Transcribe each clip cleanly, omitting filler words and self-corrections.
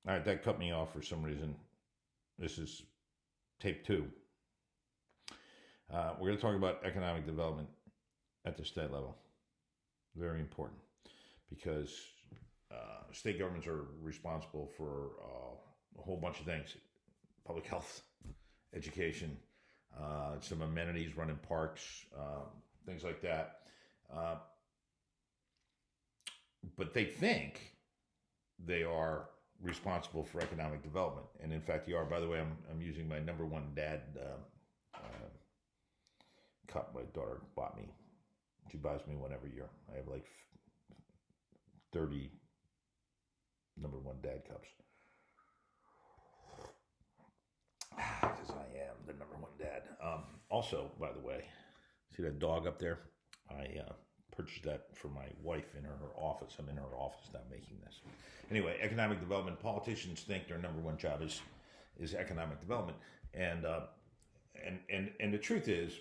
All right, that cut me off for some reason. This is tape two. We're going to talk about economic development at the state level. Very important because state governments are responsible for a whole bunch of things: public health, education, some amenities, running parks, things like that. Uh, but they think they are responsible for economic development, and in fact, they are. By the way, I'm using my number one dad cup my daughter bought me. She buys me one every year. I have like 30 number one dad cups. Because I am the number one dad. Also, by the way, see that dog up there? I purchased that for my wife in her office. I'm in her office now making this. Anyway, economic development. Politicians think their number one job is economic development, and and the truth is,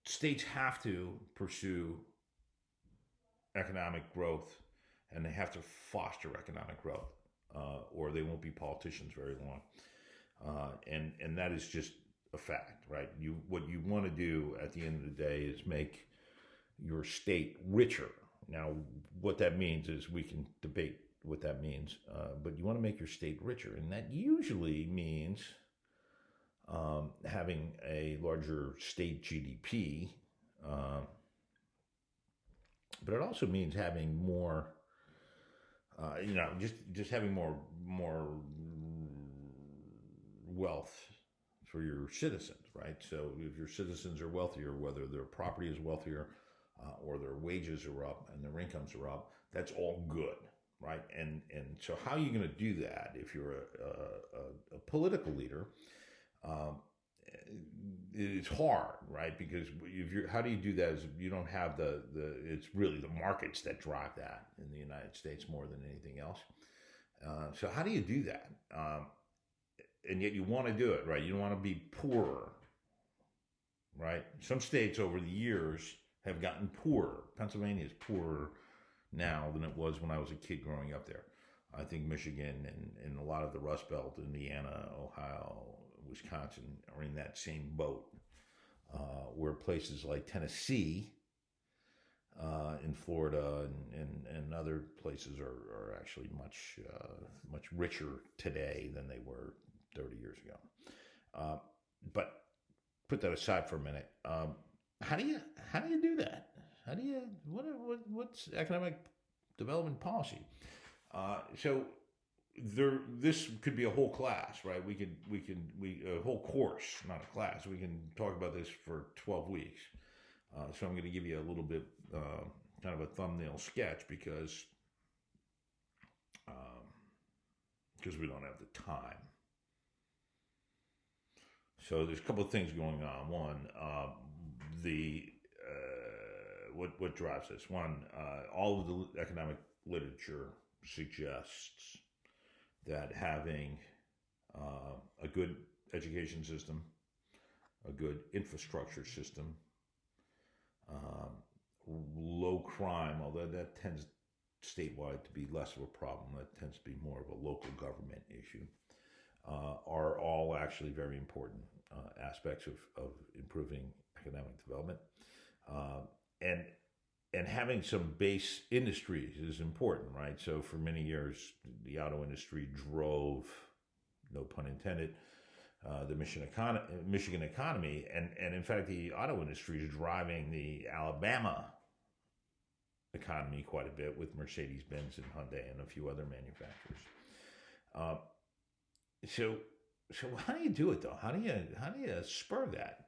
states have to pursue economic growth, and they have to foster economic growth, or they won't be politicians very long. And that is just a fact, right? What you want to do at the end of the day is make your state richer. Now, what that means is we can debate what that means, but you want to make your state richer, and that usually means having a larger state GDP, uh, but it also means having more, just having more wealth for your citizens, right? So if your citizens are wealthier, whether their property is wealthier or their wages are up and their incomes are up, that's all good, right? And so how are you going to do that if you're a political leader? Um, it's hard, right? Because if you're, how do you do that? Is you don't have it's really the markets that drive that in the United States more than anything else. So how do you do that? And yet you want to do it, right? You don't want to be poorer, right? Some states over the years have gotten poorer. Pennsylvania is poorer now than it was when I was a kid growing up there. I think Michigan and a lot of the Rust Belt, Indiana, Ohio, Wisconsin are in that same boat. Where places like Tennessee, in Florida, and other places are actually much richer today than they were 30 years ago. Uh, but put that aside for a minute. How do you do that? How do you what's economic development policy? So this could be a whole class, right? We a whole course, not a class. We can talk about this for 12 weeks. So I'm going to give you a little bit kind of a thumbnail sketch because we don't have the time. So there's a couple of things going on. One, the what drives this? One, all of the economic literature suggests that having a good education system, a good infrastructure system, um, low crime, although that tends statewide to be less of a problem, that tends to be more of a local government issue, are all actually very important aspects of improving economic development. Uh, and and having some base industries is important, right? So for many years, the auto industry drove, no pun intended, the Michigan economy, and in fact, the auto industry is driving the Alabama economy quite a bit with Mercedes Benz and Hyundai and a few other manufacturers. Uh, so how do you do it though? How do you spur that?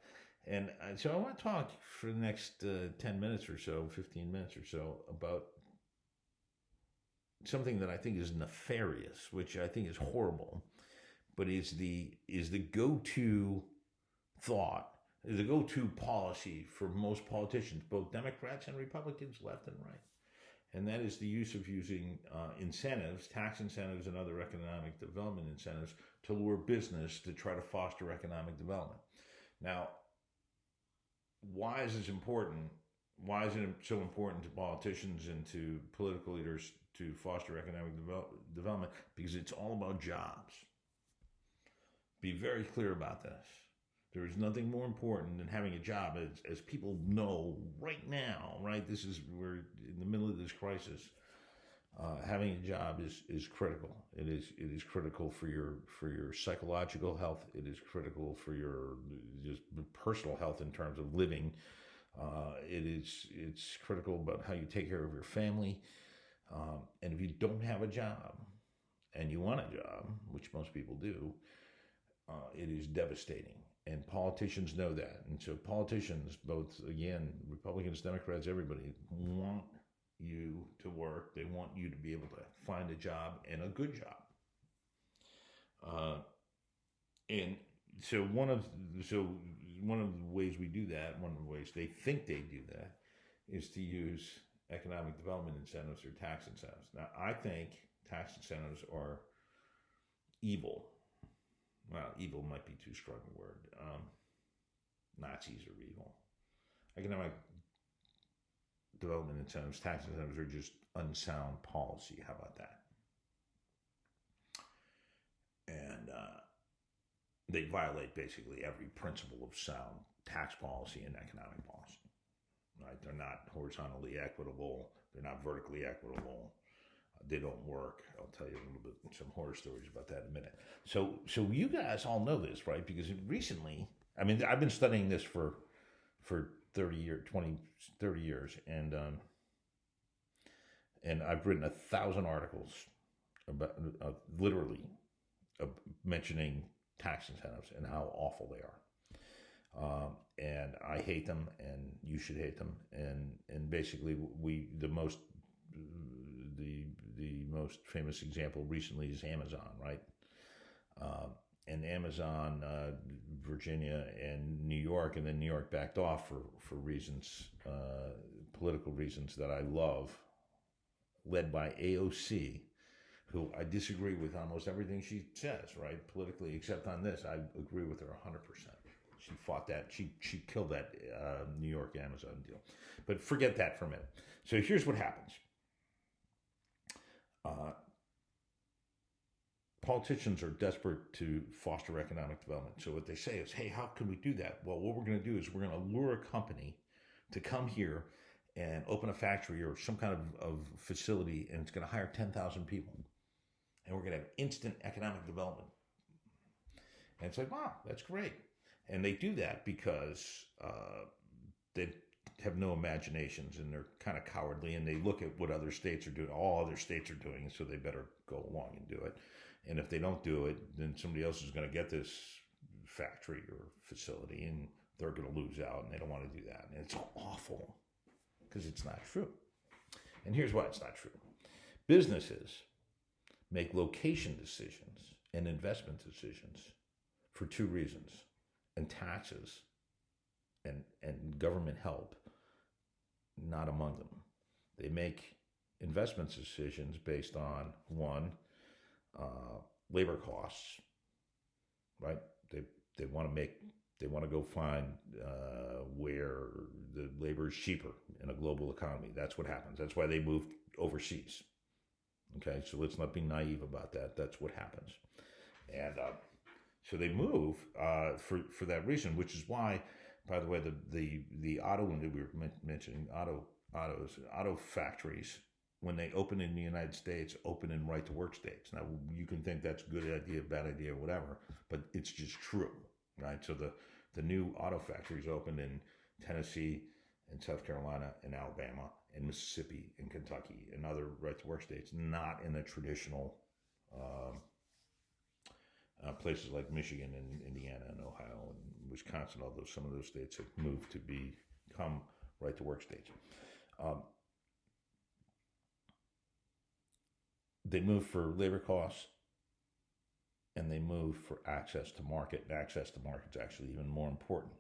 And so I want to talk for the next 10 minutes or so, 15 minutes or so about something that I think is nefarious, which I think is horrible, but is the go-to thought, is the go-to policy for most politicians, both Democrats and Republicans, left and right. And that is the use of using incentives, tax incentives, and other economic development incentives to lure business to try to foster economic development. Now, why is this important? Why is it so important to politicians and to political leaders to foster economic development because it's all about jobs. Be very clear about this. There is nothing more important than having a job, as people know right now, right? We're in the middle of this crisis. Having a job is critical. It is critical for your psychological health. It is critical for your just personal health in terms of living. It's critical about how you take care of your family. And if you don't have a job and you want a job, which most people do, it is devastating. And politicians know that. And so politicians, both, again, Republicans, Democrats, everybody, want you to work. They want you to be able to find a job, and a good job. And so one of the ways we do that, one of the ways they think they do that, is to use economic development incentives or tax incentives. Now, I think tax incentives are evil. Well, evil might be too strong a word. Nazis are evil. Economic development incentives, tax incentives are just unsound policy. How about that? And they violate basically every principle of sound tax policy and economic policy. Right? They're not horizontally equitable. They're not vertically equitable. They don't work. I'll tell you a little bit, some horror stories about that in a minute. So you guys all know this, right? Because recently, I mean, I've been studying this for 30 years, and I've written 1,000 articles about literally mentioning tax incentives and how awful they are. And I hate them, and you should hate them. And basically, the most famous example recently is Amazon, right? And Amazon, Virginia, and New York, and then New York backed off for reasons, political reasons that I love, led by AOC, who I disagree with almost everything she says, right, politically, except on this. I agree with her 100%. She fought that. She killed that New York Amazon deal. But forget that for a minute. So here's what happens. Politicians are desperate to foster economic development. So what they say is, hey, how can we do that? Well, what we're going to do is we're going to lure a company to come here and open a factory or some kind of facility, and it's going to hire 10,000 people. And we're going to have instant economic development. And it's like, wow, that's great. And they do that because they have no imaginations, and they're kind of cowardly, and they look at what other states are doing. All other states are doing it, so they better go along and do it. And if they don't do it, then somebody else is going to get this factory or facility, and they're going to lose out, and they don't want to do that. And it's awful because it's not true. And here's why it's not true. Businesses make location decisions and investment decisions for two reasons, and taxes and government help not among them. They make investment decisions based on, one, labor costs, right? They want to go find where the labor is cheaper in a global economy. That's what happens. That's why they move overseas. Okay, so let's not be naive about that. That's what happens. And so they move for that reason, which is why, by the way, the auto that we were mentioning, auto factories, when they open in the United States, open in right-to-work states. Now, you can think that's a good idea, bad idea, whatever, but it's just true, right? So the new auto factories opened in Tennessee and South Carolina and Alabama and Mississippi and Kentucky and other right-to-work states, not in the traditional places like Michigan and Indiana and Ohio and Wisconsin, although some of those states have moved to become right-to-work states. They move for labor costs, and they move for access to market. And access to market is actually even more important.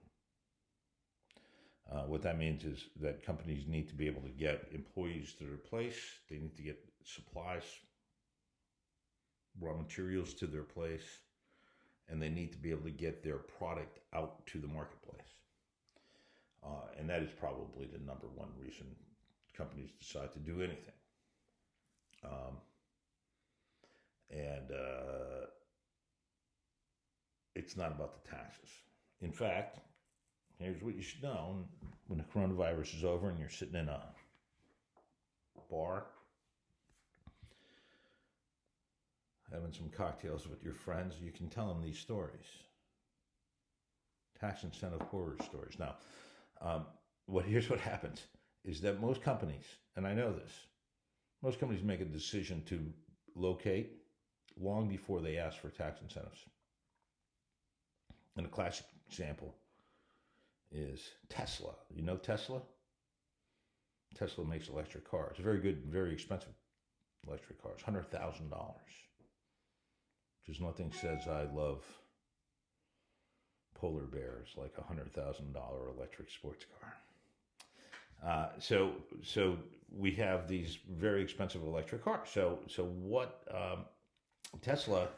What that means is that companies need to be able to get employees to their place. They need to get supplies, raw materials to their place, and they need to be able to get their product out to the marketplace. And that is probably the number one reason companies decide to do anything. Um, and it's not about the taxes. In fact, here's what you should know: when the coronavirus is over and you're sitting in a bar having some cocktails with your friends, you can tell them these stories, tax incentive horror stories. Now, here's what happens is that most companies, and I know this, most companies make a decision to locate long before they ask for tax incentives. And a classic example is Tesla. You know Tesla? Tesla makes electric cars. Very good, very expensive electric cars. $100,000. Because nothing says I love polar bears like a $100,000 electric sports car. So we have these very expensive electric cars. So what Tesla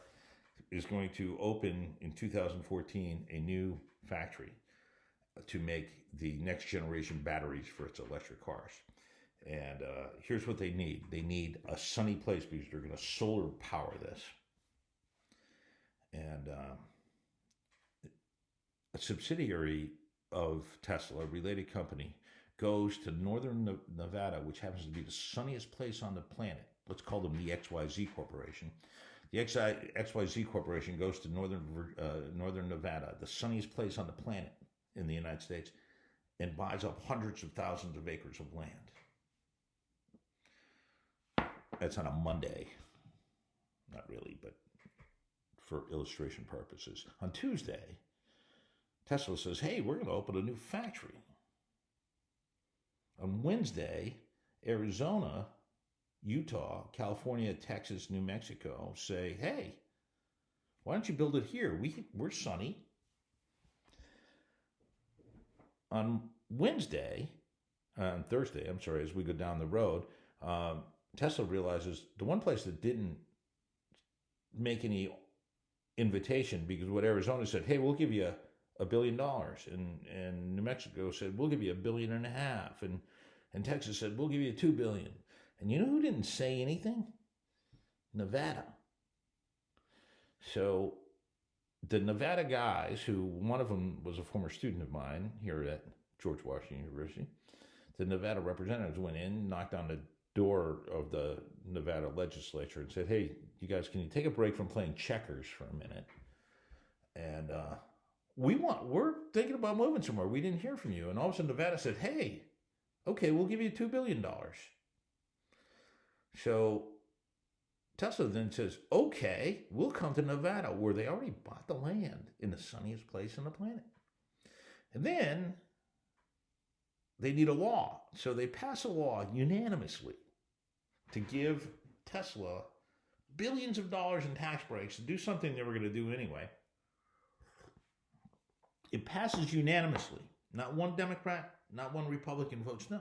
is going to open in 2014 a new factory to make the next generation batteries for its electric cars. And here's what they need. They need a sunny place because they're going to solar power this. And a subsidiary of Tesla, a related company, goes to Northern Nevada, which happens to be the sunniest place on the planet. Let's call them the XYZ Corporation. The XYZ Corporation goes to Northern Nevada, the sunniest place on the planet in the United States, and buys up hundreds of thousands of acres of land. That's on a Monday. Not really, but for illustration purposes. On Tuesday, Tesla says, hey, we're going to open a new factory. On Wednesday, Arizona, Utah, California, Texas, New Mexico say, hey, why don't you build it here? We're sunny. On Thursday, as we go down the road, Tesla realizes the one place that didn't make any invitation, because what Arizona said, hey, we'll give you $1 billion, and New Mexico said, we'll give you $1.5 billion, and Texas said, we'll give you $2 billion. And you know who didn't say anything? Nevada. So the Nevada guys, who one of them was a former student of mine here at George Washington University, the Nevada representatives went in, knocked on the door of the Nevada legislature and said, hey, you guys, can you take a break from playing checkers for a minute? And we're thinking about moving somewhere. We didn't hear from you. And all of a sudden Nevada said, hey, okay, we'll give you $2 billion. So Tesla then says, okay, we'll come to Nevada, where they already bought the land in the sunniest place on the planet. And then they need a law. So they pass a law unanimously to give Tesla billions of dollars in tax breaks to do something they were going to do anyway. It passes unanimously. Not one Democrat, not one Republican votes no.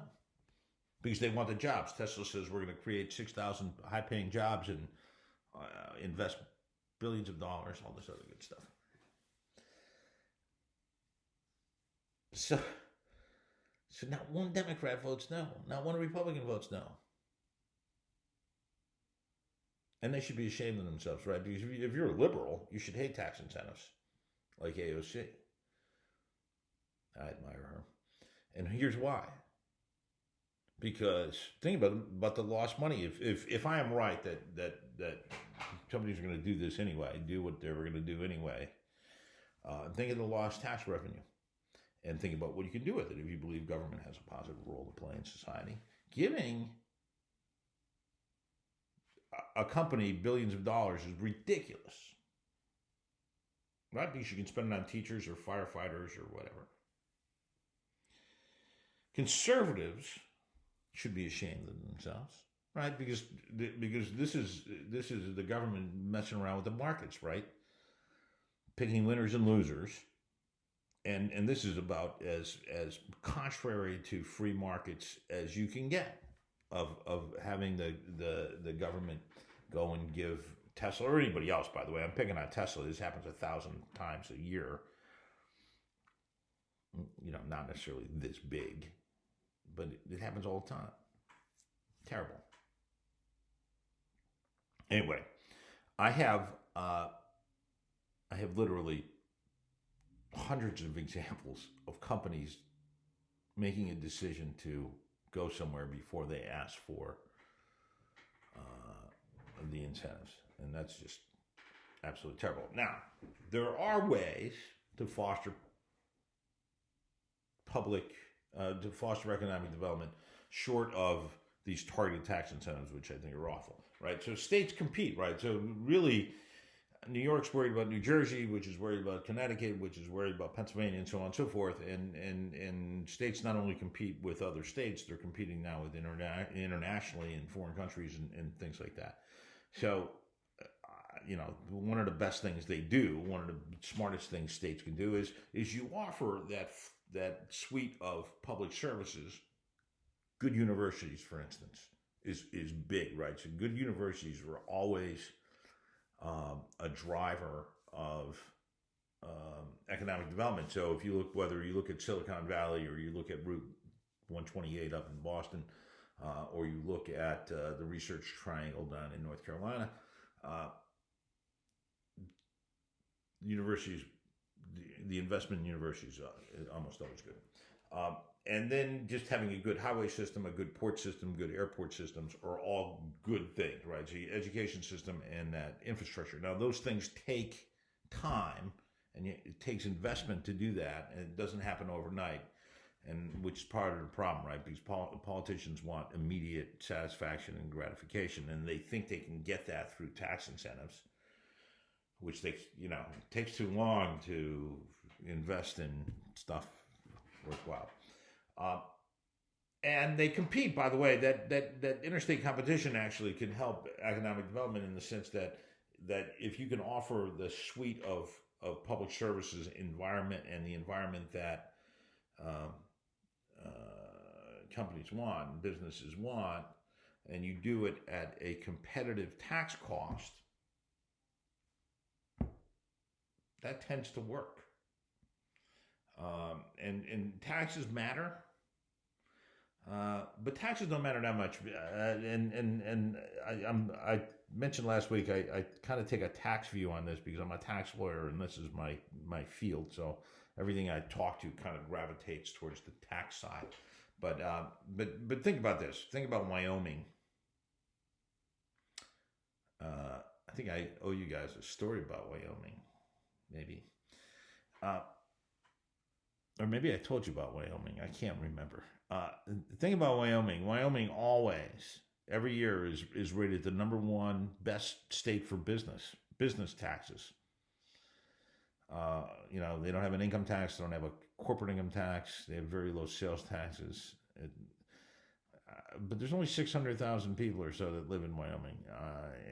Because they want the jobs. Tesla says we're going to create 6,000 high-paying jobs and invest billions of dollars, all this other good stuff. So not one Democrat votes no. Not one Republican votes no. And they should be ashamed of themselves, right? Because if you're a liberal, you should hate tax incentives, like AOC. I admire her. And here's why. Because think about the lost money. If I am right that companies are going to do this anyway, do what they were going to do anyway, think of the lost tax revenue, and think about what you can do with it if you believe government has a positive role to play in society. Giving a company billions of dollars is ridiculous, right? Because you can spend it on teachers or firefighters or whatever. Conservatives should be ashamed of themselves, right? Because this is the government messing around with the markets, right? Picking winners and losers, and this is about as contrary to free markets as you can get, of having the government go and give Tesla or anybody else. By the way, I'm picking on Tesla. This happens 1,000 times a year. You know, not necessarily this big, but it happens all the time. Terrible. Anyway, I have I have literally hundreds of examples of companies making a decision to go somewhere before they ask for the incentives, and that's just absolutely terrible. Now, there are ways to foster public, to foster economic development, short of these targeted tax incentives, which I think are awful, right? So states compete, right? So really, New York's worried about New Jersey, which is worried about Connecticut, which is worried about Pennsylvania, and so on and so forth. And states not only compete with other states, they're competing now with internationally in foreign countries and things like that. So, one of the best things they do, one of the smartest things states can do is you offer that suite of public services. Good universities, for instance, is big, right? So good universities were always a driver of economic development. So if you look, whether you look at Silicon Valley or you look at Route 128 up in Boston, or you look at the Research Triangle down in North Carolina, universities, the investment in universities is almost always good. And then just having a good highway system, a good port system, good airport systems are all good things, right? So your education system and that infrastructure. Now, those things take time, and it takes investment to do that, and it doesn't happen overnight, and which is part of the problem, right? Because politicians want immediate satisfaction and gratification, and they think they can get that through tax incentives, which it takes too long to invest in stuff worthwhile. And they compete, by the way. That interstate competition actually can help economic development in the sense that if you can offer the suite of public services environment and the environment that companies want, businesses want, and you do it at a competitive tax cost, that tends to work. And taxes matter. But taxes don't matter that much. I mentioned last week I kind of take a tax view on this because I'm a tax lawyer and this is my field. So everything I talk to kind of gravitates towards the tax side. But think about this. Think about Wyoming. I think I owe you guys a story about Wyoming, maybe. Or maybe I told you about Wyoming. I can't remember. The thing about Wyoming always, every year, is rated the number one best state for business taxes. They don't have an income tax. They don't have a corporate income tax. They have very low sales taxes. But there's only 600,000 people or so that live in Wyoming,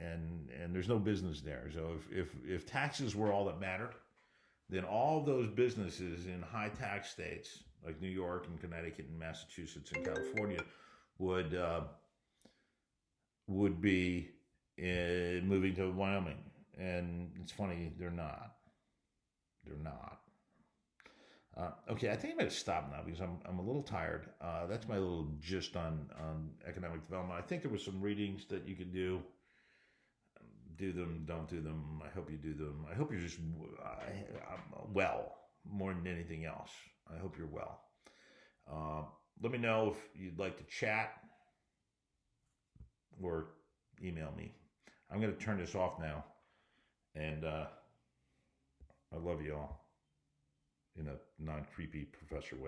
and there's no business there. So if taxes were all that mattered, then all those businesses in high tax states like New York and Connecticut and Massachusetts and California would be moving to Wyoming. And it's funny, they're not. They're not. Okay, I think I'm going to stop now because I'm a little tired. That's my little gist on economic development. I think there were some readings that you could do. Do them, don't do them. I hope you do them. I hope you're just well, more than anything else. I hope you're well. Let me know if you'd like to chat or email me. I'm going to turn this off now. And I love you all in a non-creepy professor way.